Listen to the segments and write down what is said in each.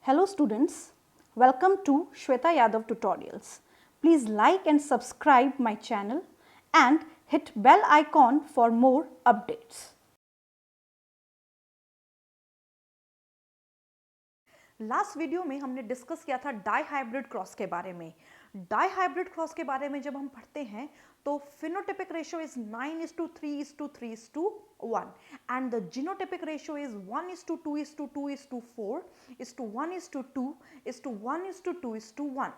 Hello students, welcome to Shweta Yadav Tutorials. Please like and subscribe my channel and hit bell icon for more updates. Last video में हमने discuss किया था die hybrid cross के बारे में। Die hybrid cross के बारे में जब हम पढ़ते हैं तो phenotypic ratio is 9:3:3:1 and the genotypic ratio is 1:2:2:4:1:2:1:1.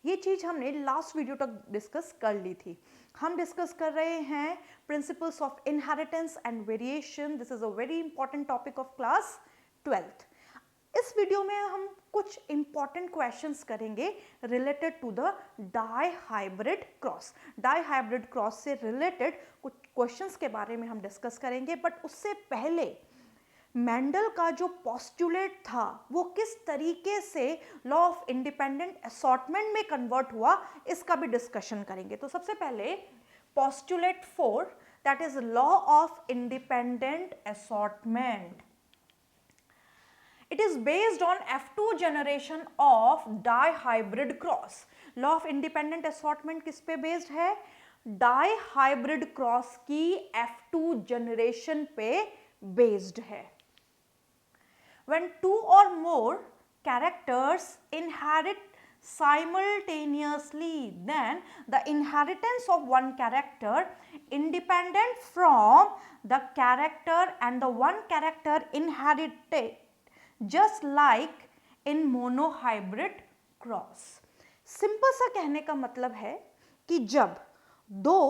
ये चीज हमने लास्ट वीडियो तक डिस्कस कर ली थी। हम डिस्कस कर रहे हैं principles of inheritance and variation. This is a very important topic of class 12th। इस वीडियो में हम कुछ इंपॉर्टेंट क्वेश्चंस करेंगे related to the dihybrid cross. Dihybrid cross से रिलेटेड कुछ क्वेश्चंस के बारे में हम डिस्कस करेंगे, बट उससे पहले मेंडल का जो पोस्टुलेट था वो किस तरीके से लॉ ऑफ इंडिपेंडेंट असॉर्टमेंट में कन्वर्ट हुआ, इसका भी डिस्कशन करेंगे। तो सबसे पहले postulate 4, that is law of independent assortment. It is based on F2 generation of dihybrid cross. Law of independent assortment किस पे based है? Dihybrid cross की F2 generation पे based है. When two or more characters inherit simultaneously, then the inheritance of one character independent from the character and the one character inherited just like in monohybrid cross. Simple सा कहने का मतलब है कि जब दो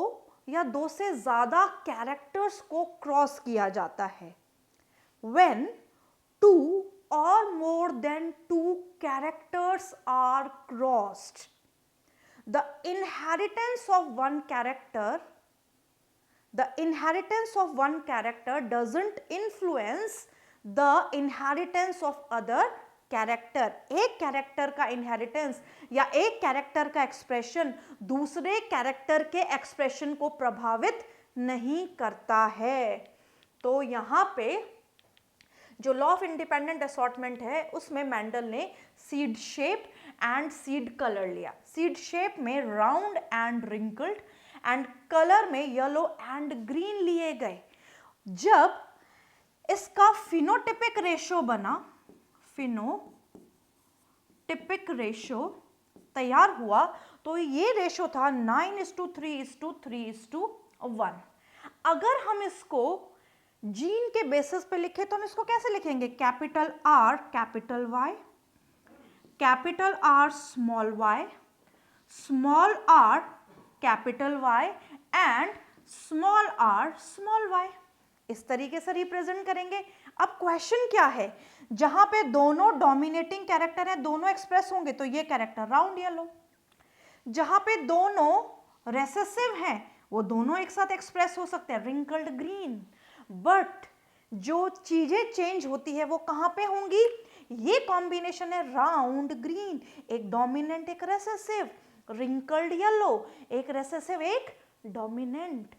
या दो से ज्यादा कैरेक्टर्स को क्रॉस किया जाता है, when two or more than two characters are crossed, the inheritance of one character doesn't influence the inheritance of other character. एक कैरेक्टर का इनहेरिटेंस या एक कैरेक्टर का एक्सप्रेशन दूसरे कैरेक्टर के एक्सप्रेशन को प्रभावित नहीं करता है। तो यहाँ पे जो लॉ ऑफ इंडिपेंडेंट असॉर्टमेंट है उसमें मेंडल ने seed shape and seed colour लिया। सीड शेप में round and wrinkled and colour में येलो एंड ग्रीन लिए गए। जब इसका फिनोटिपिक रेशो बना, फिनोटिपिक रेशो तैयार हुआ, तो ये रेशो था 9:3:3:1. अगर हम इसको जीन के बेसिस पे लिखे तो हम इसको कैसे लिखेंगे? Capital R capital Y, capital R small y, small r capital Y and small r small y. इस तरीके से रिप्रेजेंट करेंगे। अब क्वेश्चन क्या है? जहां पे दोनों डोमिनेटिंग कैरेक्टर हैं, दोनों एक्सप्रेस होंगे, तो ये कैरेक्टर राउंड येलो। जहां पे दोनों रेसेसिव हैं, वो दोनों एक साथ एक्सप्रेस हो सकते हैं, रिंकल्ड ग्रीन। बट जो चीजें चेंज होती है वो कहां पे होंगी? ये कॉम्बिनेशन है राउंड ग्रीन, एक डोमिनेंट एक रेसेसिव, रिंकल्ड येलो, एक रेसेसिव एक डोमिनेंट।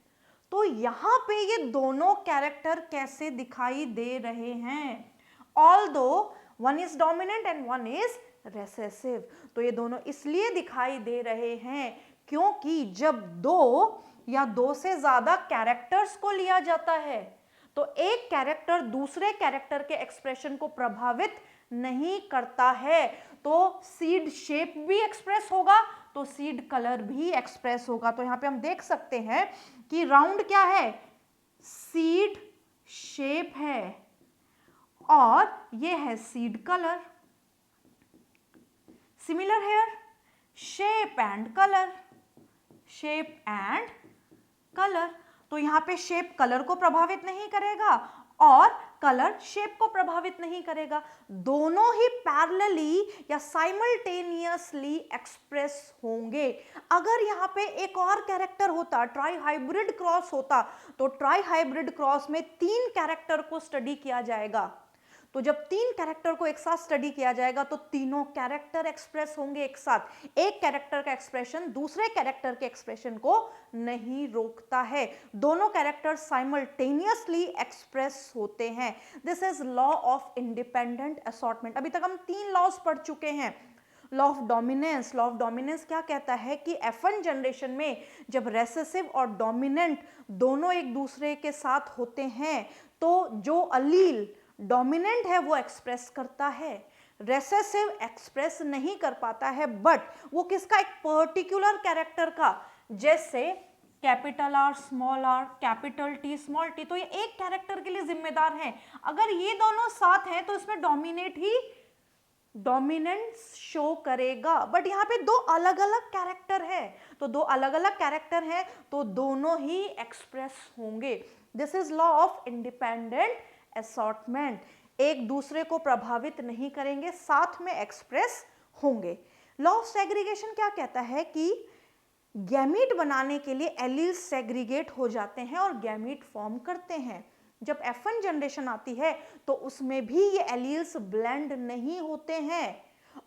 तो यहां पे ये दोनों कैरेक्टर कैसे दिखाई दे रहे हैं? Although one is dominant and one is recessive, तो ये दोनों इसलिए दिखाई दे रहे हैं क्योंकि जब दो या दो से ज्यादा कैरेक्टर्स को लिया जाता है तो एक कैरेक्टर दूसरे कैरेक्टर के एक्सप्रेशन को प्रभावित नहीं करता है। तो सीड शेप भी एक्सप्रेस होगा तो सीड कलर भी एक्सप्रेस होगा। तो यहां पे हम देख सकते हैं कि राउंड क्या है? सीड शेप है और ये है seed colour. Similar hair, shape and colour, shape and colour. तो यहां पे शेप कलर को प्रभावित नहीं करेगा और कलर शेप को प्रभावित नहीं करेगा। दोनों ही पैरेलली या साइमल्टेनियसली एक्सप्रेस होंगे। अगर यहाँ पे एक और कैरेक्टर होता, ट्राई हाइब्रिड क्रॉस होता, तो ट्राई हाइब्रिड क्रॉस में 3 कैरेक्टर को स्टडी किया जाएगा। तो जब तीन कैरेक्टर को एक साथ स्टडी किया जाएगा तो तीनों कैरेक्टर एक्सप्रेस होंगे एक साथ। एक कैरेक्टर का एक्सप्रेशन दूसरे कैरेक्टर के एक्सप्रेशन को नहीं रोकता है, दोनों कैरेक्टर साइमल्टेनियसली एक्सप्रेस होते हैं। This is law of independent assortment. अभी तक हम तीन लॉज पढ़ चुके हैं। Law of dominance, law of dominance क्या कहता है कि F1 जनरेशन में जब रेसेसिव और डोमिनेंट दोनों एक दूसरे के साथ होते हैं तो जो अलील डोमिनेंट है वो एक्सप्रेस करता है, रेसेसिव एक्सप्रेस नहीं कर पाता है, बट वो किसका, एक पर्टिकुलर कैरेक्टर का, जैसे capital R small are, capital T small T, तो ये एक कैरेक्टर के लिए जिम्मेदार हैं। अगर ये दोनों साथ हैं तो इसमें डोमिनेंस शो करेगा, बट यहाँ पे दो अलग अलग कैरेक्टर है, तो दो अलग अलग कैरेक्टर हैं तो दोनों ही एक्सप्रेस होंगे। This is law of independent assortment, एक दूसरे को प्रभावित नहीं करेंगे, साथ में एक्सप्रेस होंगे। लॉ ऑफ सेग्रीगेशन क्या कहता है कि गैमीट बनाने के लिए एलील्स सेग्रीगेट हो जाते हैं और गैमीट फॉर्म करते हैं। जब F1 जनरेशन आती है तो उसमें भी ये एलील्स ब्लेंड नहीं होते हैं,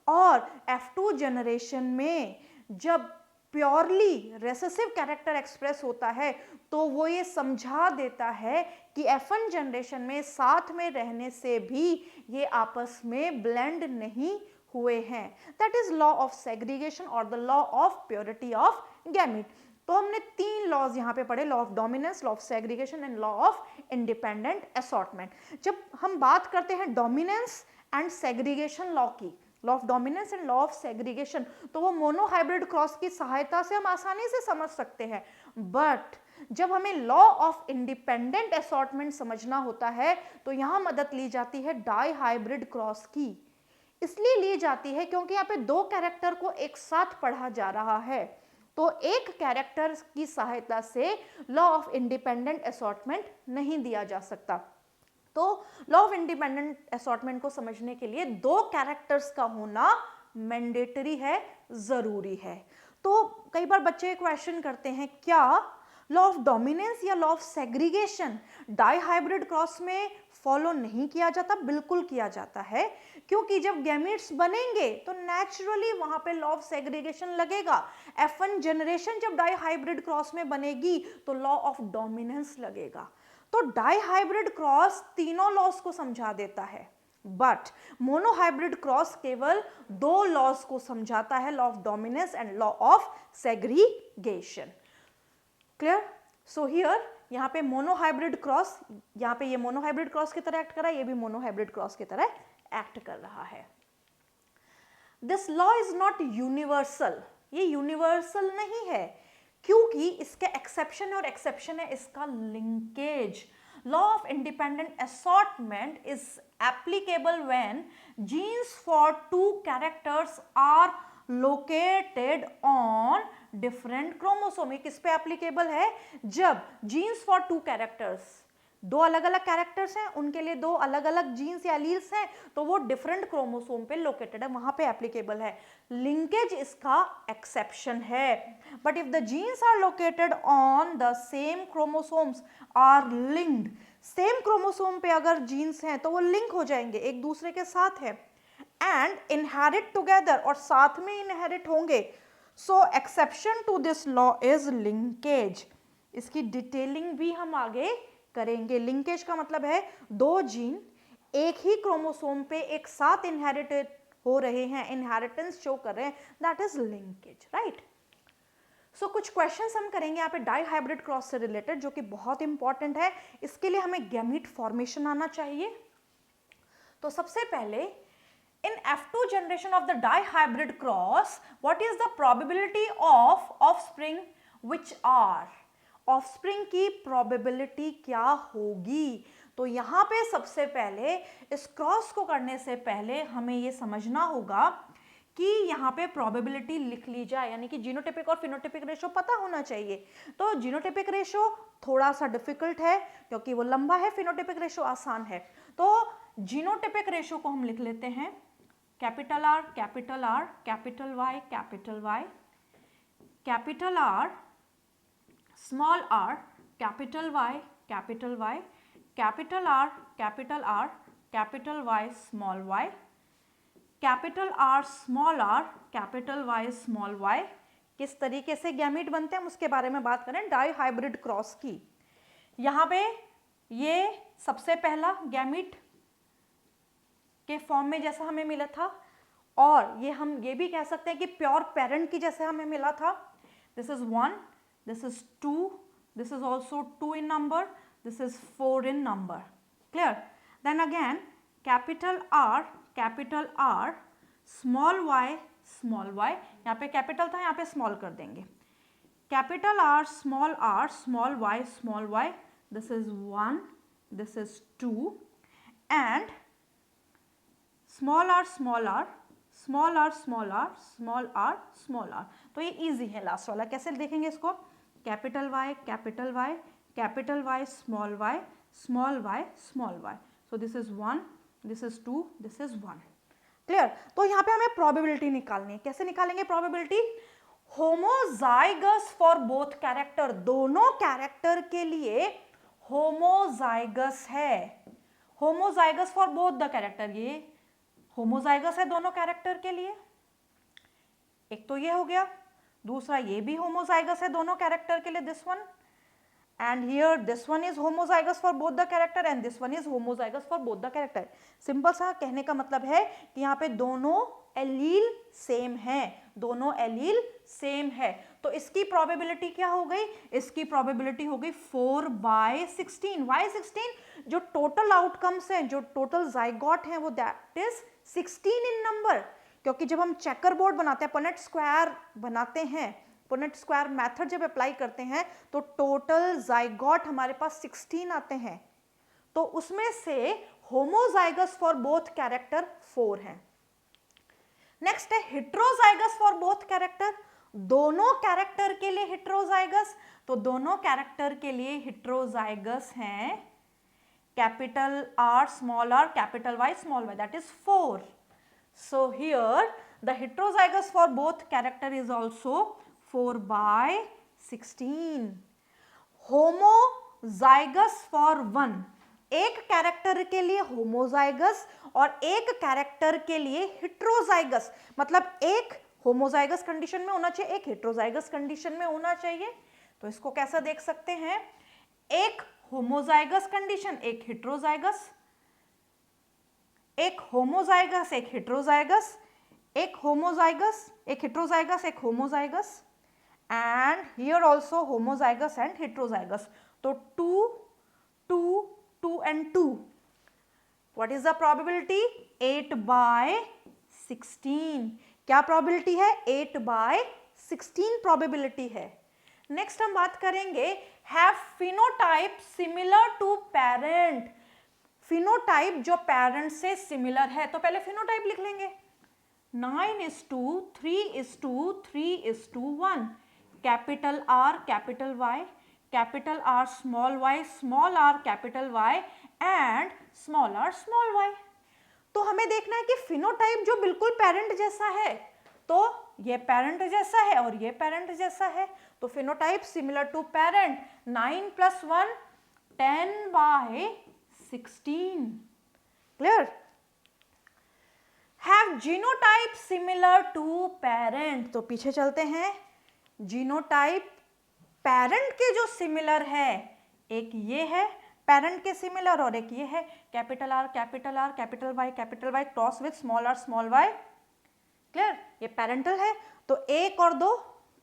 और F2 जनरेशन में जब प्योरली रेसेसिव कैरेक्टर एक्सप्रेस होता है तो वो ये समझा देता है कि F1 जनरेशन में साथ में रहने से भी ये आपस में ब्लेंड नहीं हुए हैं। That is law of segregation और the law of purity of gamete. तो हमने तीन लॉज यहाँ पे पढ़े, law of dominance, law of segregation and law of independent assortment. जब हम बात करते हैं डोमिनेंस एंड सेग्रीगेशन लॉ की, law of dominance and law of segregation, तो वो मोनोहाइब्रिड क्रॉस की सहायता से हम आसानी से समझ सकते हैं, बट जब हमें लॉ ऑफ इंडिपेंडेंट असॉर्टमेंट समझना होता है तो यहाँ मदद ली जाती है डाई हाइब्रिड क्रॉस की। इसलिए ली जाती है क्योंकि यहाँ पे दो कैरेक्टर को एक साथ पढ़ा जा रहा है, तो एक कैरेक्टर की सहायता से लॉ ऑफ इंडिपेंडेंट असॉर्टमेंट नहीं दिया जा सकता। तो लॉ ऑफ इंडिपेंडेंट असॉर्टमेंट को समझने के लिए दो कैरेक्टर्स का होना मैंडेटरी है, जरूरी है। तो कई बार बच्चे क्वेश्चन करते हैं क्या लॉ ऑफ डोमिनेंस या law of segregation dihybrid cross में फॉलो नहीं किया जाता? बिल्कुल किया जाता है, क्योंकि जब गैमेट्स बनेंगे तो नेचुरली वहां पे लॉ ऑफ सेग्रीगेशन लगेगा। F1 जनरेशन जब डाई हाइब्रिड क्रॉस में बनेगी तो लॉ ऑफ डोमिनेंस लगेगा। तो डाई हाइब्रिड क्रॉस तीनों लॉस को समझा देता है, बट मोनोहाइब्रिड क्रॉस केवल दो लॉस को समझाता है, law of dominance and law of segregation. Clear? So here यहाँ पे मोनोहाइब्रिड क्रॉस, यहाँ पे ये मोनोहाइब्रिड क्रॉस की तरह एक्ट कर रहा है, ये भी मोनोहाइब्रिड क्रॉस की तरह एक्ट कर रहा है। This law is not universal, ये यूनिवर्सल नहीं है क्योंकि इसके एक्सेप्शन है, और एक्सेप्शन है इसका linkage. Law of independent assortment is applicable when genes for two characters are located on different chromosome. किस पे एप्लीकेबल है? जब जीन्स फॉर टू कैरेक्टर्स, दो अलग अलग कैरेक्टर्स हैं, उनके लिए दो अलग अलग जीन्स या एलील्स हैं, तो वो डिफरेंट क्रोमोसोम पे लोकेटेड है, वहां पे एप्लीकेबल है। लिंकेज इसका एक्सेप्शन है। But if the genes are located on the same chromosomes are linked, same chromosome पे अगर जीन्स हैं तो वो लिंक हो जाएंगे, एक दूसरे के साथ है, एंड इनहेरिट टुगेदर, और साथ में इनहेरिट होंगे। So exception to this law is linkage. इसकी डिटेलिंग भी हम आगे करेंगे। लिंकेज का मतलब है दो जीन एक ही क्रोमोसोम पे एक साथ इनहेरिटेड हो रहे हैं, इनहेरिटेंस शो कर रहे हैं, दैट इज लिंकेज, राइट? सो कुछ क्वेश्चंस हम करेंगे यहाँ पे डाई हाइब्रिड क्रॉस से रिलेटेड, जो कि बहुत इंपॉर्टेंट है। इसके लिए हमें गैमीट फॉर्मेशन आना चाहिए। तो सबसे पहले in F2 generation of the dihybrid cross, what is the probability of offspring which are? Offspring की प्रोबेबिलिटी क्या होगी? तो यहाँ पे सबसे पहले इस क्रॉस को करने से पहले हमें ये समझना होगा कि यहाँ पे प्रोबेबिलिटी लिख ली जाए, यानी कि जीनोटिपिक और फिनोटिपिक रेशो पता होना चाहिए। तो जीनोटिपिक रेशो थोड़ा सा डिफिकल्ट है क्योंकि वो लंबा है, फिनोटिपिक रेशो आसान है। तो जीनोटिपिक रेशो को हम लिख लेते हैं capital R, capital R, capital Y, capital Y, capital R, small r, capital Y, capital Y, capital R, capital R, capital Y small Y, capital R small are, capital Y small Y. किस तरीके से gamete बनते हैं हम उसके बारे में बात करें डाई हाइब्रिड क्रॉस की। यहाँ पे ये सबसे पहला गैमीट के फॉर्म में जैसा हमें मिला था, और ये हम ये भी कह सकते हैं कि प्योर पेरेंट की जैसे हमें मिला था। This is 1, this is 2, this is also 2 in number, this is 4 in number. Clear? Then again capital R, small y, यहाँ पे कैपिटल था, यहाँ पे स्मॉल कर देंगे। Capital R, small y, this is 1, this is 2, and small r, तो ये easy है लास्ट वाला। कैसे देखेंगे इसको? Capital Y, capital Y, small y, so this is 1, this is 2, this is 1। Clear? तो यहाँ पे हमें प्रोबेबिलिटी निकालनी है। कैसे निकालेंगे probability? Homozygous for both character, दोनों कैरेक्टर के लिए होमोजाइगस है। Homozygous for both the character, ये होमोजाइगस है दोनों कैरेक्टर के लिए। एक तो ये हो गया, दूसरा ये भी होमोजाइगस है दोनों कैरेक्टर के लिए, this one, and here this one is homozygous for both the character and this one is homozygous for both the character। Simple सा कहने का मतलब है कि यहाँ पे दोनों एलील सेम है, दोनों एलील सेम है। तो इसकी प्रोबेबिलिटी क्या हो गई? इसकी प्रोबेबिलिटी हो गई 4/16। Why 16? जो टोटल आउटकम्स हैं, जो टोटल जाइगोट हैं, वो दैट इज 16 इन नंबर। क्योंकि जब हम चेकर बोर्ड बनाते हैं, पुनेट स्क्वायर बनाते हैं, पुनेट स्क्वायर मेथड जब अप्लाई करते हैं तो टोटल जाइगोट हमारे पास 16 आते हैं। तो उसमें से होमोजाइगस फॉर बोथ कैरेक्टर 4 है। नेक्स्ट है हेट्रोजाइगस फॉर बोथ कैरेक्टर, दोनों कैरेक्टर के लिए हेट्रोजाइगस। तो दोनों कैरेक्टर के लिए हेट्रोजाइगस हैं capital R, small r, capital Y, small y, that is 4. So here the heterozygous for both character is also 4/16. Homozygous for 1, एक कैरेक्टर के लिए होमोजाइगस और एक कैरेक्टर के लिए हेट्रोजाइगस, मतलब एक होमोजाइगस कंडीशन में होना चाहिए, एक हेट्रोजाइगस कंडीशन में होना चाहिए। तो इसको कैसा देख सकते हैं? एक होमोजाइगस कंडीशन, एक हेट्रोजाइगस, एक होमोजाइगस, एक हेट्रोजाइगस, एक होमोजाइगस, एक हेट्रोजाइगस, एक homozygous, and here also homozygous and heterozygous. तो 2, 2, 2 and 2. What is the probability? 8/16. क्या probability है? 8/16 probability है। Next हम बात करेंगे have phenotype similar to parent. phenotype जो parent से similar है, तो पहले phenotype लिख लेंगे। 9:2, 3:2, 3:1। Capital R, capital Y, capital R, small r, capital Y and small r, small y। तो हमें देखना है कि फिनोटाइप जो बिल्कुल पेरेंट जैसा है, तो ये पेरेंट जैसा है और ये पेरेंट जैसा है, तो phenotype similar to parent. 9 + 1 10/16। Clear? Have genotype similar to parent, तो पीछे चलते हैं। जीनोटाइप पेरेंट के जो सिमिलर है, एक ये है पेरेंट के सिमिलर और एक ये है capital R, capital R, capital Y cross with small r, small y। Clear? ये पेरेंटल है। तो 1 और 2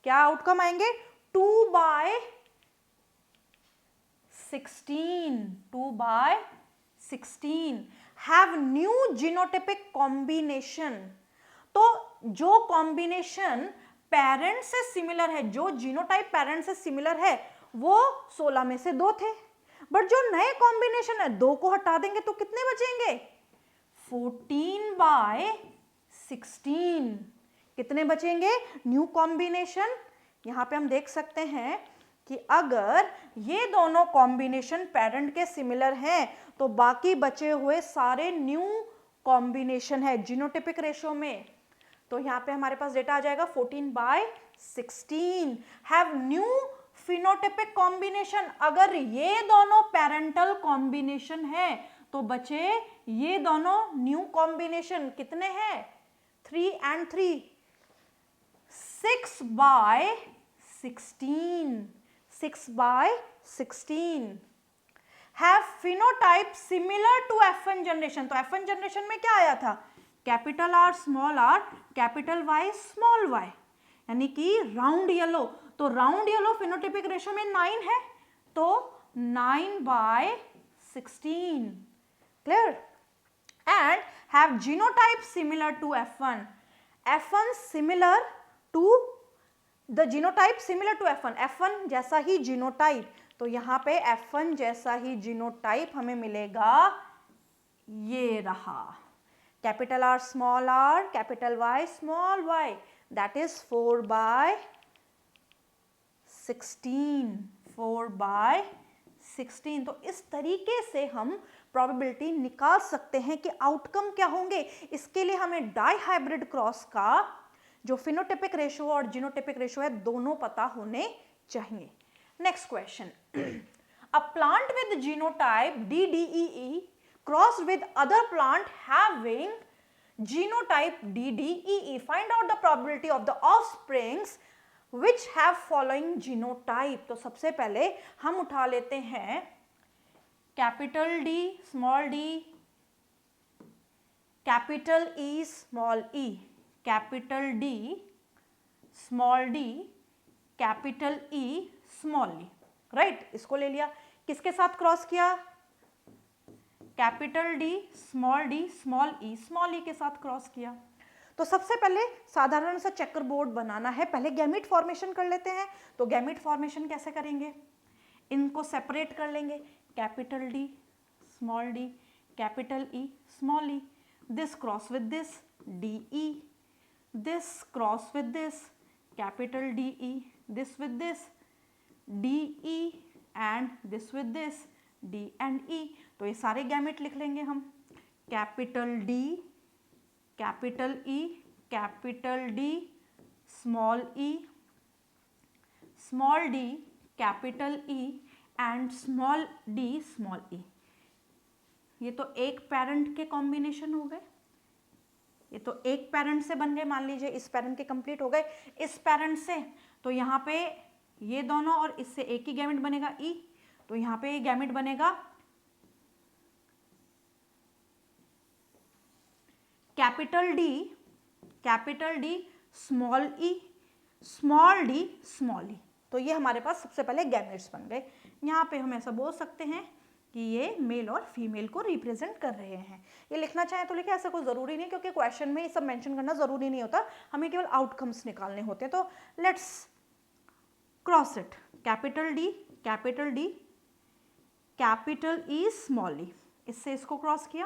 क्या आउटकम आएंगे? 2/16, 2/16। हैव न्यू जीनोटाइपिक कॉम्बिनेशन, तो जो कॉम्बिनेशन पेरेंट से सिमिलर है, जो जीनोटाइप पेरेंट से सिमिलर है, वो 16 में से 2 थे। बट जो नए कॉम्बिनेशन है, 2 को हटा देंगे तो कितने बचेंगे? 14/16। कितने बचेंगे? New combination. यहां पे हम देख सकते हैं कि अगर ये दोनों कॉम्बिनेशन पेरेंट के सिमिलर हैं, तो बाकी बचे हुए सारे न्यू कॉम्बिनेशन है जीनोटाइपिक रेशियो में। तो यहाँ पे हमारे पास डेटा आ जाएगा 14/16। हैव न्यू फिनोटाइपिक कॉम्बिनेशन, अगर ये दोनों पेरेंटल कॉम्बिनेशन है, तो बचे ये दोनों न्यू कॉम्बिनेशन, कितने हैं 3 and 3, 6 by 16, 6 by 16 have phenotype similar to F1 generation। तो F1 generation में क्या आया था, capital R small r, capital Y small y, यानी कि राउंड येलो। तो राउंड येलो फिनोटाइपिक रेशियो में 9 है, तो 9 by 16, clear. And have genotype similar to F1, F1 similar to the genotype similar to F1, F1 जैसा ही genotype. तो यहाँ पे F1 जैसा ही जीनोटाइप हमें मिलेगा, ये रहा, capital R small r, capital Y small y, that is 4 by 16, 4 by 16। तो इस तरीके से हम प्रोबेबिलिटी निकाल सकते हैं कि आउटकम क्या होंगे। इसके लिए हमें डाई हाइब्रिड क्रॉस का जो फिनोटाइपिक रेशियो और जीनोटाइपिक रेशियो है दोनों पता होने चाहिए। Next question, a plant with genotype DDEE crossed with other plant having genotype DDEE, find out the probability of the offsprings which have following genotype। तो सबसे पहले हम उठा लेते हैं capital D small d, capital E small e, capital D small d, capital E small e, right. इसको ले लिया, किसके साथ क्रॉस किया, capital D small e small e के साथ क्रॉस किया। तो सबसे पहले साधारण सा चेकर बोर्ड बनाना है, पहले गैमीट फॉर्मेशन कर लेते हैं। तो गैमीट फॉर्मेशन कैसे करेंगे, इनको सेपरेट कर लेंगे, capital D small d, capital E small e, this cross with this DE, this cross with this capital DE, this with this DE and this with this D and E। तो ये सारे gamete लिख लेंगे हम, capital D, capital E, capital D small e, small d, capital E and small d small e। ये तो एक parent के कॉम्बिनेशन हो गए, ये तो एक पेरेंट से बन गए, मान लीजिए इस पेरेंट के कंप्लीट हो गए इस पेरेंट से। तो यहाँ पे ये दोनों और इससे एक ही गैमेट बनेगा E, तो यहाँ पे ये गैमेट बनेगा capital D small e, small d small e। तो ये हमारे पास सबसे पहले गैमेट्स बन गए। यहाँ पे हम ऐसा बोल सकते हैं कि ये मेल और फीमेल को रिप्रेजेंट कर रहे हैं। ये लिखना चाहे तो लिखे, ऐसा कोई ज़रूरी नहीं, क्योंकि क्वेश्चन में ये सब मेंशन करना ज़रूरी नहीं होता, हमें केवल आउटकम्स निकालने होते हैं। तो let's cross it, capital D, capital D, capital E small e, इससे इसको क्रॉस किया,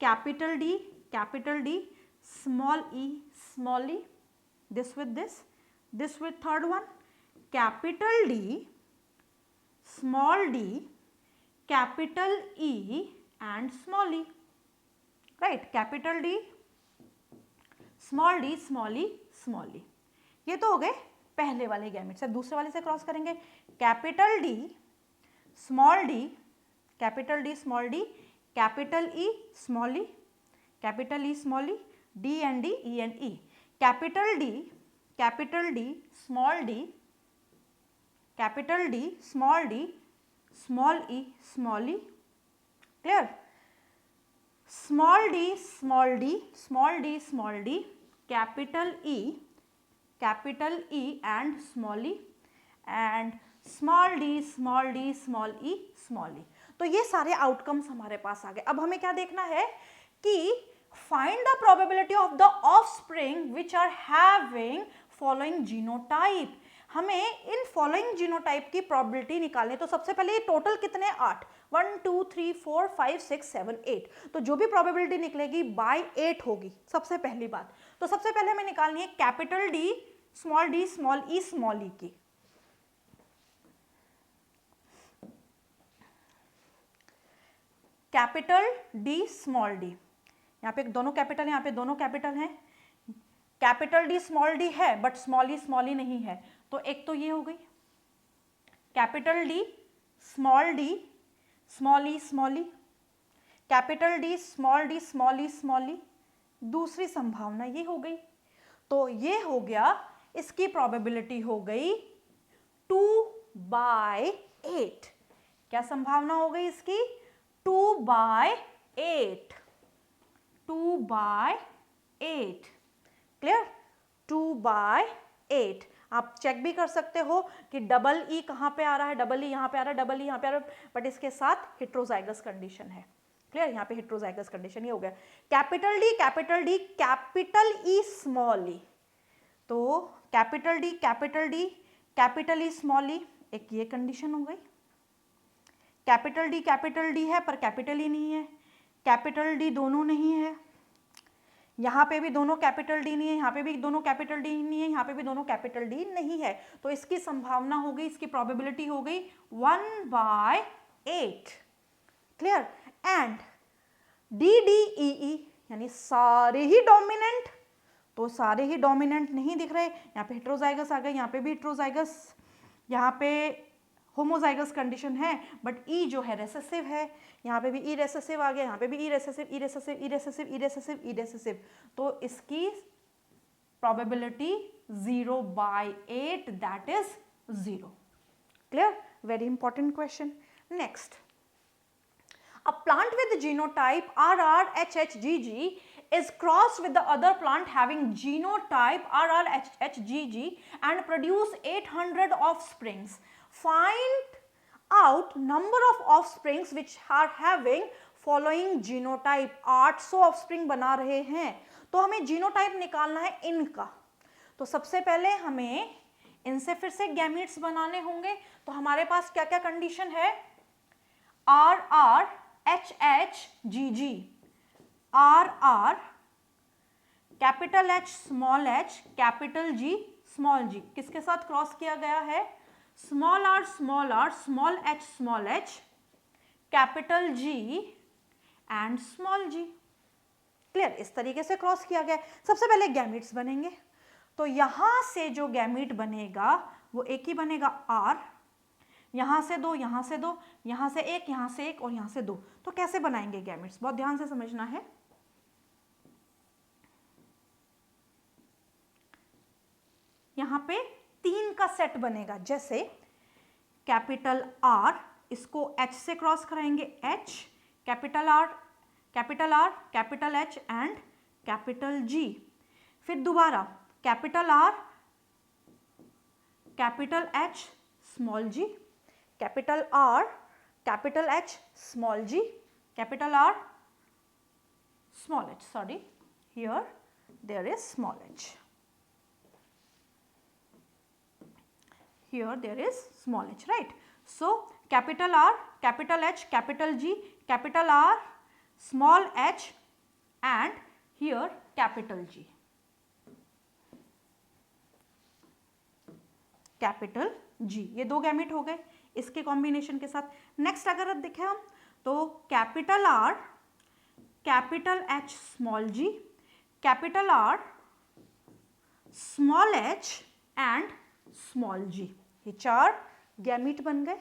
capital D small e small e, this with third one, capital D small d, capital E and small e, right, capital D small d small e small e। ये तो हो गए पहले वाले gamete से। दूसरे वाले से क्रॉस करेंगे, capital D small d, capital D small d, capital E small e, capital E small e, D and D, E and E, capital D small d, capital D small d, small e small e, clear, small d small d, small d small d, capital E and small e, and small d small d small e small e। तो ये सारे outcomes हमारे पास आ गए। अब हमें क्या देखना है कि find the probability of the offspring which are having following genotype. हमें इन फॉलोइंग जीनोटाइप की प्रोबेबिलिटी निकालनी। तो सबसे पहले ये टोटल कितने, 8, 1 2 3 4 5 6 7 8। तो जो भी प्रोबेबिलिटी निकलेगी बाय 8 होगी, सबसे पहली बात। तो सबसे पहले हमें निकालनी है capital D small e small e की। कैपिटल D स्मॉल d, यहाँ पे दोनों कैपिटल, यहाँ पे दोनों कैपिटल हैं। कैपिटल D स्मॉल d है बट स्मॉल e नहीं है, तो एक तो ये हो गई, capital D small e small e, capital D small e small e, दूसरी संभावना ये हो गई। तो ये हो गया, इसकी प्रोबेबिलिटी हो गई 2/8। क्या संभावना हो गई इसकी? 2/8, 2/8। क्लियर? 2/8। आप चेक भी कर सकते हो कि डबल ई कहाँ पे आ रहा है, डबल ई यहाँ पे आ रहा है, डबल ई यहाँ पे आ रहा है, बट इसके साथ हेट्रोजाइगस कंडीशन है। क्लियर? यहाँ पे हेट्रोजाइगस कंडीशन, ये हो गया capital D capital E small e. तो capital D capital E small e, एक ये कंडीशन हो गई। कैपिटल डी है पर कैपिटल ई नहीं है, कैपिटल डी दोनों नहीं है, यहाँ पे भी दोनों कैपिटल डी नहीं है, यहाँ पे भी दोनों कैपिटल डी नहीं है, यहाँ पे भी दोनों कैपिटल डी नहीं है। तो इसकी संभावना हो गई, इसकी प्रोबेबिलिटी हो गई 1/8। क्लियर? एंड DDEE यानी सारे ही डोमिनेंट, तो सारे ही डोमिनेंट नहीं दिख रहे, यहाँ पे हेट्रोजाइगस आ गए, यहाँ पे भी हेट्रोजाइगस, यहाँ पे होमोजाइगस कंडीशन है, बट ई जो है रेसेसिव है, यहाँ पे भी ई रेसेसिव आ गया, यहाँ पे भी ई रेसेसिव, ई रेसेसिव, ई रेसेसिव, ई रेसेसिव, ई रेसेसिव। तो इसकी probability 0/8, that is 0। Clear? Very important question. Next, a plant with genotype RRHHGG is crossed with the other plant having genotype RRHHGG and produce 800 offsprings. Find out number of offsprings which are having following genotype। 800 offspring बना रहे हैं, तो हमें genotype निकालना है इनका। तो सबसे पहले हमें इनसे फिर से गैमीट्स बनाने होंगे। तो हमारे पास क्या क्या कंडीशन है? RRHHGG, RR capital H small h capital G small g, किसके साथ क्रॉस किया गया है? Small r small h capital G and small g। Clear? इस तरीके से क्रॉस किया गया। सबसे पहले गैमीट्स बनेंगे, तो यहां से जो गैमीट बनेगा वो एक ही बनेगा R, यहां से दो, यहां से दो, यहां से एक, यहां से एक और यहां से दो। तो कैसे बनाएंगे गैमेट्स? बहुत ध्यान से समझना है। यहां पे 3 का सेट बनेगा, जैसे कैपिटल R, इसको H से क्रॉस कराएंगे, H capital R capital H and capital G। फिर दोबारा capital R capital H small g, capital R capital H small g, capital R small h, sorry, here there is small h, here there is small h, right? So capital R capital H capital G capital R small h and here capital G capital G। ये दो gamete हो गए इसके combination के साथ। Next अगर अब देखें हम, तो capital R capital H small g capital R small h and small g, ये 4 गैमेट बन गए।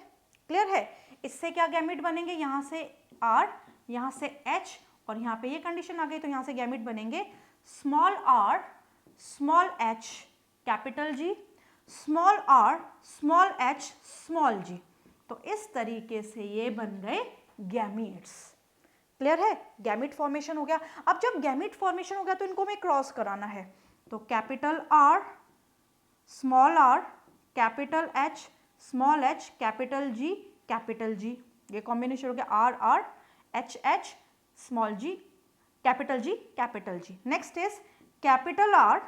क्लियर है? इससे क्या गैमेट बनेंगे? यहाँ से R, यहाँ से H और यहाँ पे ये कंडीशन आ गई, तो यहाँ से गैमेट बनेंगे small r small h capital G small r small h small g। तो इस तरीके से ये बन गए गैमीट्स। क्लियर है? गैमीट फॉर्मेशन हो गया। अब जब गैमीट फॉर्मेशन हो गया तो इनको हमें क्रॉस कराना है, तो capital R small r capital H small h capital G, ये कॉम्बिनेशन हो गया R R H H small g capital G। Next is capital R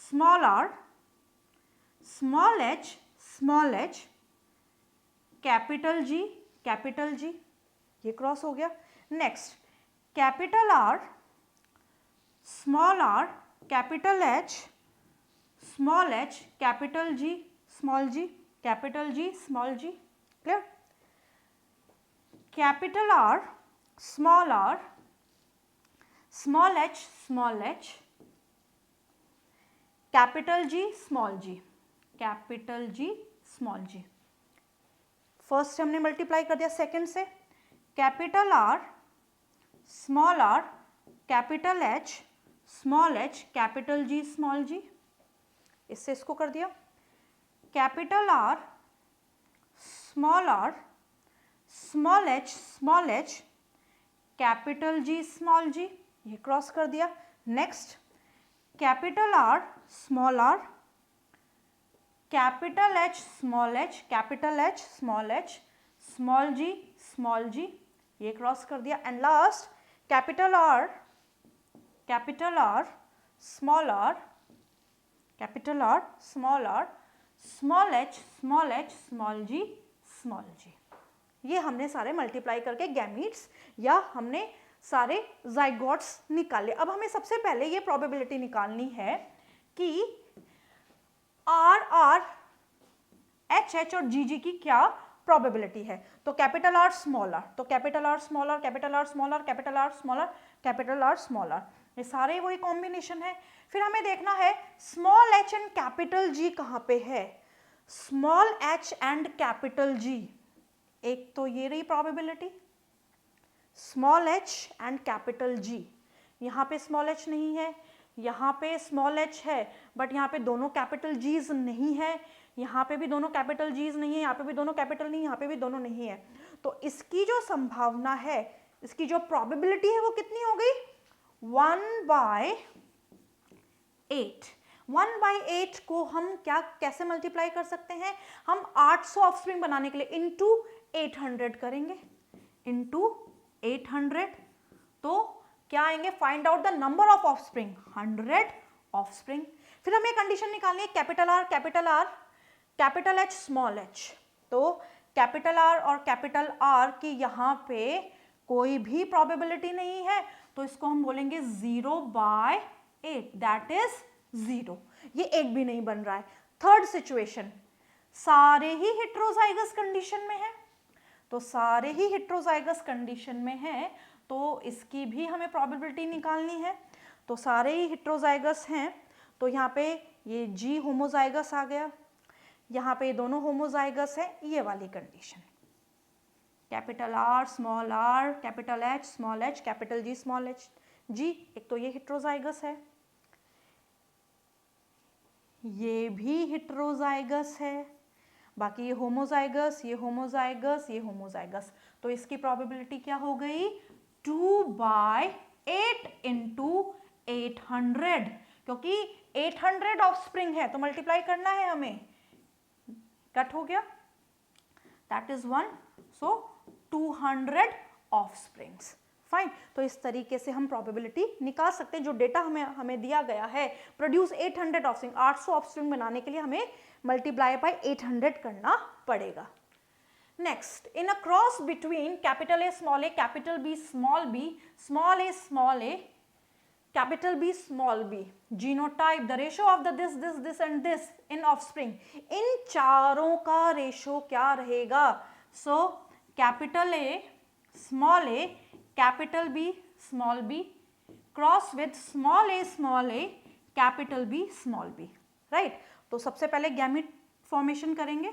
small r small h capital G, ये क्रॉस हो गया। Next capital R small r capital H small h capital G small g capital G small g। Clear? Capital R small h capital G small g। First हमने multiply कर दिया second से, capital R small are, capital H small H, capital G small g, इससे इसको कर दिया। Capital R small r, small H, capital G small g, ये cross कर दिया। Next capital R small are, capital H small H, capital H small h, small g, ये cross कर दिया। And last capital R small are, capital R small r, small h small g, ये हमने सारे multiply करके gametes या हमने सारे जाइगोट्स निकाले। अब हमें सबसे पहले ये प्रोबेबिलिटी निकालनी है कि आर एच और जी की क्या प्रोबेबिलिटी है। तो कैपिटल आर स्मॉल आर, तो capital R small are, capital R small are, capital R small are, capital R small R, ये सारे वही कॉम्बिनेशन है। फिर हमें देखना है small H and capital G कहाँ पे है। Small H and capital G, एक तो ये रही probability, small H and capital G. यहाँ पे स्मॉल एच नहीं है, यहाँ पे स्मॉल एच है, बट यहाँ पे दोनों कैपिटल जीज नहीं है, यहाँ पे भी दोनों कैपिटल जीज नहीं है, यहाँ पे भी दोनों कैपिटल नहीं, यहाँ पे भी दोनों नहीं है। तो इसकी जो संभावना है, इसकी जो प्रोबेबिलिटी है वो कितनी हो गई, 1/8। 1/8 को हम क्या कैसे मल्टीप्लाई कर सकते हैं, हम 800 ऑफस्प्रिंग बनाने के लिए इनटू 800 करेंगे, इनटू 800। तो क्या आएंगे, find out the number of offspring, 100 offspring. फिर हमें कंडीशन निकालनी है capital R, capital H small H. तो कैपिटल आर और कैपिटल आर की यहाँ पे कोई भी प्रोबेबिलिटी नहीं है, तो इसको हम बोलेंगे 0/8, दैट इज 0। ये एक भी नहीं बन रहा है। थर्ड सिचुएशन, सारे ही हेट्रोजाइगस कंडीशन में है, तो सारे ही हेट्रोजाइगस कंडीशन में है, तो इसकी भी हमें प्रोबेबिलिटी निकालनी है। तो सारे ही हेट्रोजाइगस हैं, तो यहाँ पे ये जी होमोजाइगस आ गया, यहाँ पे दोनों होमोजाइगस है, ये वाली condition. Capital R small are, capital H small H, capital G small H G, एक तो ये हेट्रोजाइगस है, ये भी हेट्रोजाइगस है, बाकी ये होमोजाइगस, ये होमोजाइगस, ये होमोजाइगस। तो इसकी प्रोबेबिलिटी क्या हो गई, 2/8 इंटू 800, क्योंकि 800 ऑफस्प्रिंग है तो मल्टीप्लाई करना है हमें, कट हो गया, that is 1, so 200 offsprings. Fine, तो इस तरीके से हम प्रोबेबिलिटी निकाल सकते हैं। जो डेटा हमें दिया गया है, प्रोड्यूस 800 ऑफस्प्रिंग, 800 ऑफस्प्रिंग बनाने के लिए हमें मल्टीप्लाई बाय 800 करना पड़ेगा। Next, in a cross between capital A small A, capital B small B, small A, capital B small b, genotype, the ratio of the this and this in offspring, इन चारों का रेशो क्या रहेगा। So capital A, capital B small b cross with small A, capital B small b, right. तो सबसे पहले gamete formation करेंगे।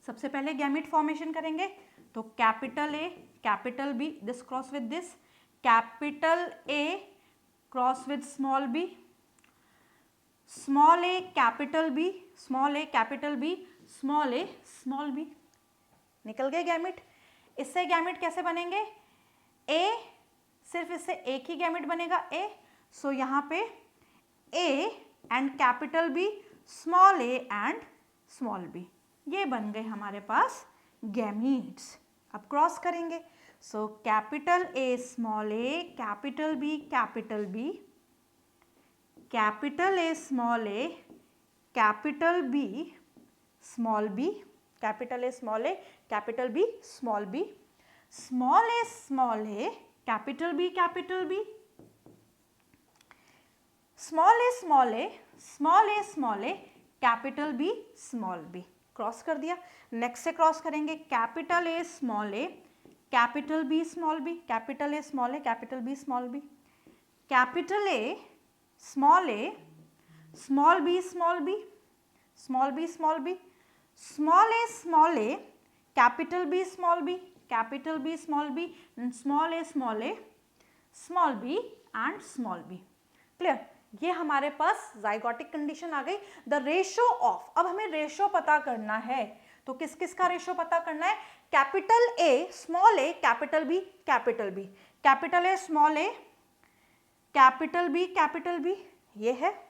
सबसे पहले गैमीट फॉर्मेशन करेंगे, तो capital A, capital B, this cross with this, capital A cross with small B, small A capital B, small A capital B, small A small B, निकल गए गैमीट। इससे gamete कैसे बनेंगे, ए, सिर्फ इससे एक ही गैमीट बनेगा ए, सो यहाँ पे A and capital B, small A and small B, ये बन गए हमारे पास गैमीट्स। अब क्रॉस करेंगे, so capital A small A, capital B, capital B, capital A small A, capital B small B, capital A small A, capital B small B, small A, capital B, capital B, small A, small A, capital B small B, cross कर दिया। Next से cross करेंगे, capital A small A, capital B small B, capital A small A, capital B small B, capital A, small B small B, small B small B, small A capital B small B, capital B small B, small A small B and small B. Clear? ये हमारे पास zygotic condition आ गई। The ratio of, अब हमें ratio पता करना है, तो किस किस का रेशो पता करना है? Capital A small A capital B capital B, capital A small A capital B ये है।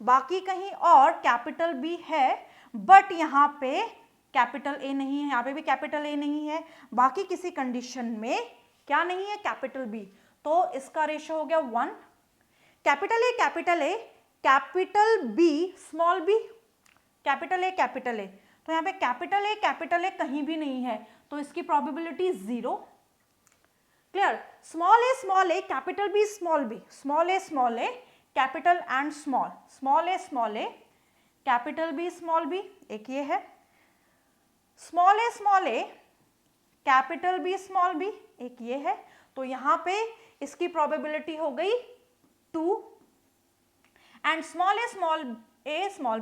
बाकी कहीं और कैपिटल बी है बट यहाँ पे कैपिटल ए नहीं है, यहाँ पे भी कैपिटल ए नहीं है, बाकी किसी कंडीशन में क्या नहीं है? Capital B. तो इसका रेशो हो गया 1। Capital A capital B small B, capital A, तो यहाँ पे कैपिटल ए कहीं भी नहीं है, तो इसकी probability 0। Clear? Small A capital B small B, small A capital and small A capital B small B, एक ये है। स्मॉल ए कैपिटल बी स्मॉल बी, एक ये है। तो यहाँ पे इसकी प्रोबेबिलिटी हो गई 2 and small A small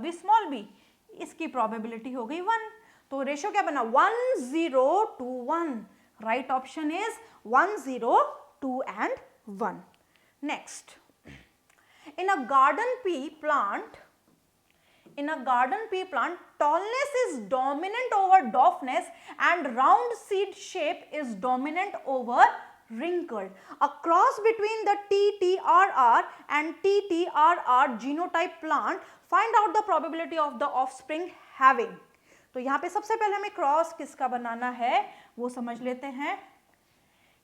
B इसकी प्रोबेबिलिटी हो गई 1। तो रेशियो क्या बना? 1 0 2 1। Right option is 1 0 2 and 1। Next, in a garden pea plant, tallness is dominant over dwarfness and round seed shape is dominant over wrinkled. A cross between the TTRR and TTRR genotype plant, find out the probability of the offspring having. तो यहाँ पे सबसे पहले हमें cross किसका बनाना है वो समझ लेते हैं।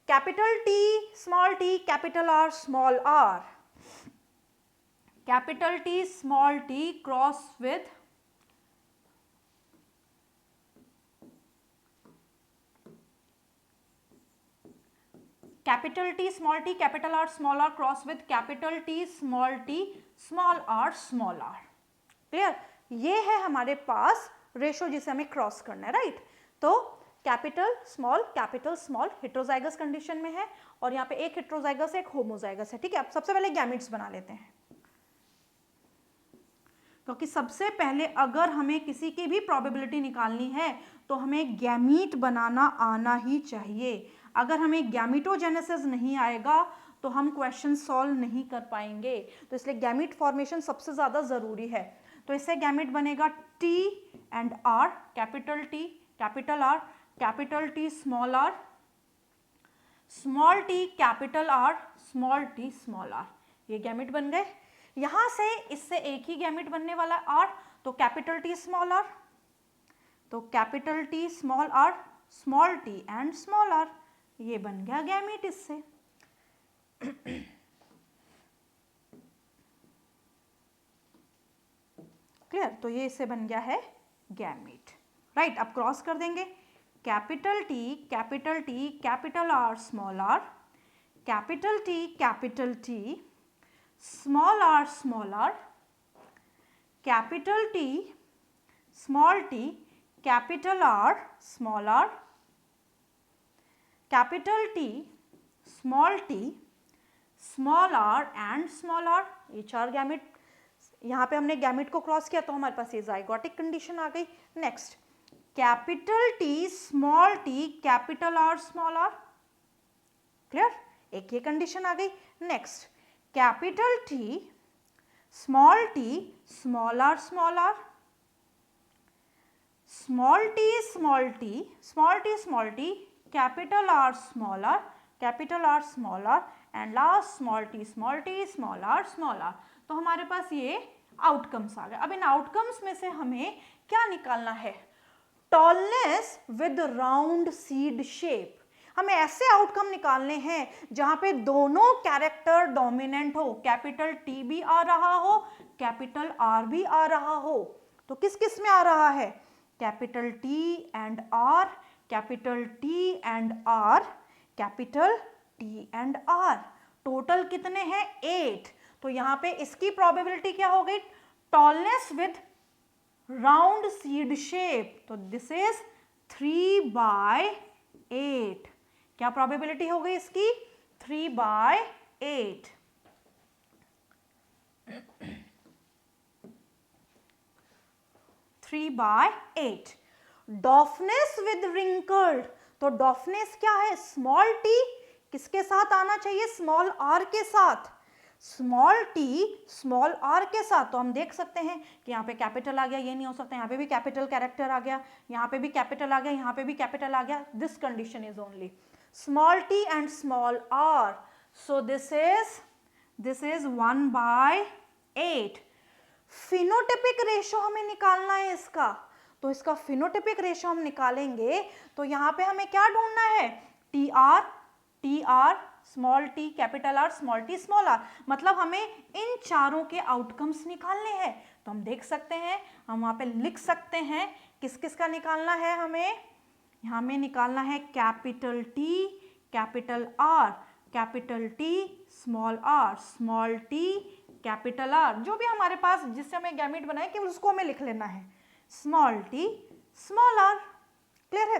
Capital T small t capital R small r, capital T small t cross with capital T small t capital R small r cross with capital T small t small r small r। Clear? ये है हमारे पास ratio जिसे हमें cross करना है। Right? तो capital small heterozygous condition में है और यहाँ पे एक हेट्रोजाइगस है एक होमोजाइगस है। ठीक है, अब सबसे पहले गैमीट्स बना लेते हैं, क्योंकि सबसे पहले अगर हमें किसी की भी प्रोबेबिलिटी निकालनी है तो हमें गैमीट बनाना आना ही चाहिए। अगर हमें गैमीटोजेनेसिस नहीं आएगा तो हम क्वेश्चन सॉल्व नहीं कर पाएंगे, तो इसलिए गैमीट फॉर्मेशन सबसे ज़्यादा ज़रूरी है। तो इससे गैमीट बनेगा T and R, capital T capital R capital T small r small t capital R small t small r, ये गैमीट बन गए। यहाँ से इससे एक ही गैमीट बनने वाला R, तो कैपिटल T स्मॉल r, तो capital T small r small t and small r, ये बन गया गैमीट इससे। क्लियर? तो ये इससे बन गया है गैमीट। राइट? अब क्रॉस कर देंगे, capital T capital R small r, capital T small r, capital T small t capital R small r, capital T small r and small r, ये 4 गैमीट। यहाँ पे हमने गैमीट को क्रॉस किया तो हमारे पास ये जाइगोटिक कंडीशन आ गई। Next, capital T small t capital R small r। Clear? एक ये कंडीशन आ गई। Next, capital T small t small r small r, small t capital R small r and last small t small r small r। तो हमारे पास ये outcomes आ गए। अब इन outcomes में से हमें क्या निकालना है? Tallness with round seed shape. हमें ऐसे आउटकम निकालने हैं जहां पे दोनों कैरेक्टर डोमिनेंट हो, कैपिटल T भी आ रहा हो कैपिटल R भी आ रहा हो। तो किस किस में आ रहा है? Capital T and R, capital T and R, capital T and R। Total कितने हैं? 8। तो यहाँ पे इसकी प्रोबेबिलिटी क्या हो गई? Tallness with round seed shape, तो दिस इज 3/8। क्या प्रोबेबिलिटी हो गई इसकी? 3/8। 3/8. डॉफनेस विद रिंकल्ड, तो डॉफनेस क्या है, स्मॉल टी किसके साथ आना चाहिए, स्मॉल आर के साथ, स्मॉल टी स्मॉल आर के साथ। तो हम देख सकते हैं कि यहाँ पे कैपिटल आ गया, ये नहीं हो सकता, यहाँ पे भी कैपिटल कैरेक्टर आ गया, यहाँ पे भी कैपिटल आ गया, यहाँ पे भी कैपिटल आ गया, this condition is only small T and small R. So this is 1/8। Phenotypic ratio हमें निकालना है इसका, तो इसका फिनोटिपिक रेशो हम निकालेंगे तो यहाँ पे हमें क्या ढूंढना है, T R small T capital R small T small R, मतलब हमें इन चारों के आउटकम्स निकालने हैं। तो हम देख सकते हैं, हम वहां पे लिख सकते हैं किस किस का निकालना है, हमें निकालना है capital T capital are, capital T small T capital are, जो भी हमारे पास जिससे हमें गैमेट बनाए कि उसको हमें लिख लेना है, small T small R. Clear है?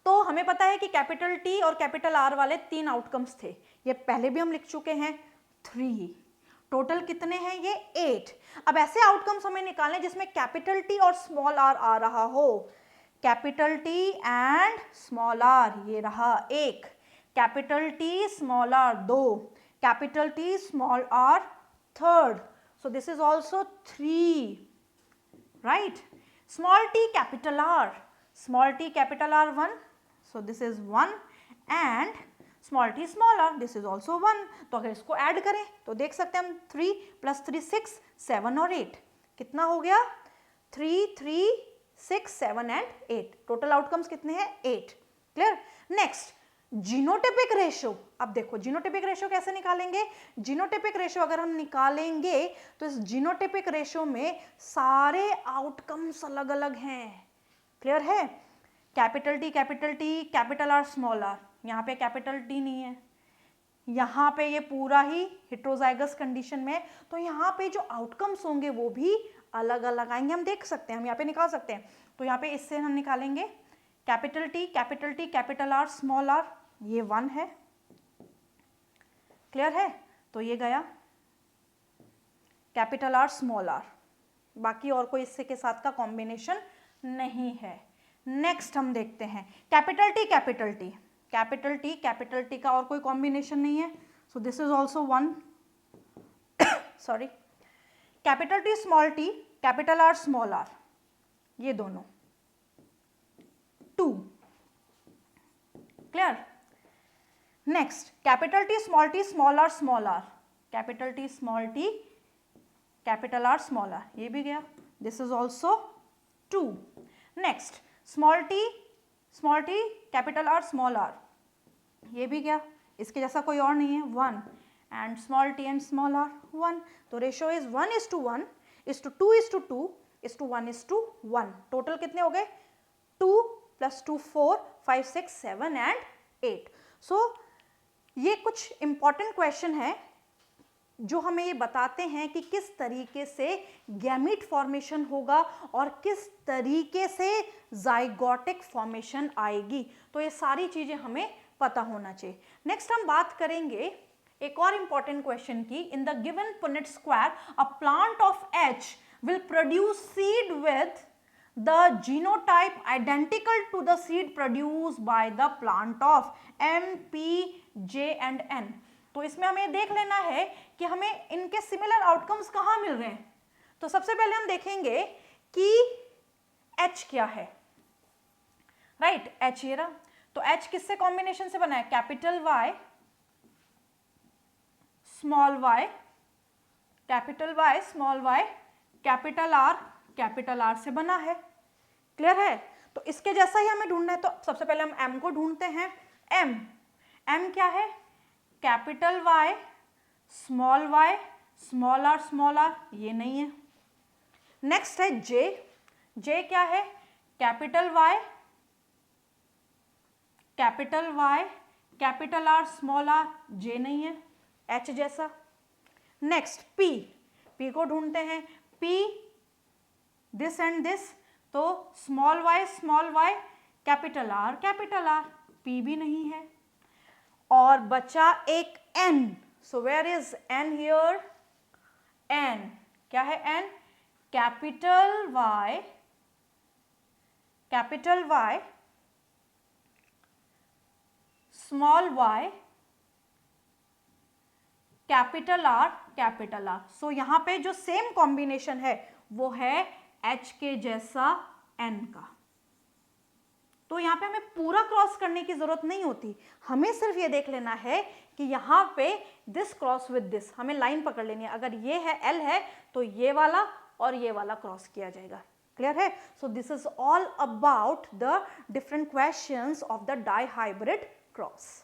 तो हमें पता है कि कैपिटल टी और कैपिटल आर वाले 3 आउटकम्स थे, ये पहले भी हम लिख चुके हैं, 3 टोटल कितने हैं ये 8। अब ऐसे आउटकम्स हमें निकालने जिसमें कैपिटल टी और स्मॉल आर आ रहा हो, capital T and small R ये रहा 1, capital T small R 2, capital T small R 3rd, so this is also 3, right? Small t capital R 1, so this is 1 and small t small r, this is also 1। तो अगर इसको add करें तो देख सकते हैं हम 3 + 3 6 7 और 8 कितना हो गया, 3 3 6 7 एंड 8, टोटल आउटकम्स कितने हैं 8। क्लियर? Next genotypic ratio. अब देखो जीनोटिपिक रेशो कैसे निकालेंगे, जीनोटिपिक रेशो अगर हम निकालेंगे तो इस जीनोटिपिक रेशो में सारे आउटकम्स अलग अलग हैं। क्लियर है? Capital T capital R small R, यहाँ पे कैपिटल टी नहीं है, यहाँ पे ये पूरा ही हेट्रोजाइगस कंडीशन में, तो यहाँ पे जो आउटकम्स होंगे वो भी अलग अलग आएंगे, हम देख सकते हैं, हम यहाँ पे निकाल सकते हैं। तो यहाँ पे इससे हम निकालेंगे capital T capital R small R, ये 1 है। क्लियर है? तो ये गया कैपिटल आर स्मॉल आर, बाकी और कोई इससे के साथ का कॉम्बिनेशन नहीं है। नेक्स्ट हम देखते हैं कैपिटल टी का और कोई कॉम्बिनेशन नहीं है, so this is also 1 sorry, capital T capital R small R, ये दोनों 2। Clear? Next capital T small are capital T capital R small R, ये भी गया, this is also 2। Next small T capital R small R, ये भी गया, इसके जैसा कोई और नहीं है, 1 and small T and small R 1। तो रेशियो इज 1:1 2:2 1:1। टोटल कितने हो गए, 2 + 2 4 5 6 7 एंड 8। सो ये कुछ इंपॉर्टेंट क्वेश्चन है जो हमें ये बताते हैं कि किस तरीके से गैमीट फॉर्मेशन होगा और किस तरीके से जाइगोटिक फॉर्मेशन आएगी। तो ये सारी चीजें हमें पता होना चाहिए। नेक्स्ट हम बात करेंगे एक और इंपॉर्टेंट क्वेश्चन की, in the given Punnett square a plant of H will produce seed with the genotype identical to the seed produced by the plant of M, P, J and N। तो इसमें हमें देख लेना है कि हमें इनके सिमिलर आउटकम्स कहाँ मिल रहे हैं। तो सबसे पहले हम देखेंगे कि H क्या है, राइट? H ये रहा। तो H किससे कॉम्बिनेशन से बना है, capital Y small y, capital Y small y, capital R से बना है। क्लियर है? तो इसके जैसा ही हमें ढूंढना है, तो सबसे पहले हम M को ढूंढते हैं। M क्या है, कैपिटल Y स्मॉल r, ये नहीं है। नेक्स्ट है J क्या है, capital Y capital R small r, J नहीं है, H जैसा। नेक्स्ट P को ढूंढते हैं, P दिस एंड दिस, तो small y capital R, P भी नहीं है। और बचा एक N, so where is N here, N क्या है, N capital Y, small y, capital R। So यहां पे जो सेम कॉम्बिनेशन है वो है H के जैसा N का। तो यहाँ पे हमें पूरा क्रॉस करने की जरूरत नहीं होती, हमें सिर्फ ये देख लेना है कि यहाँ पे दिस क्रॉस विद दिस, हमें लाइन पकड़ लेनी है। अगर ये है L है तो ये वाला और ये वाला क्रॉस किया जाएगा। क्लियर है? So this is all about the different questions of the dihybrid cross.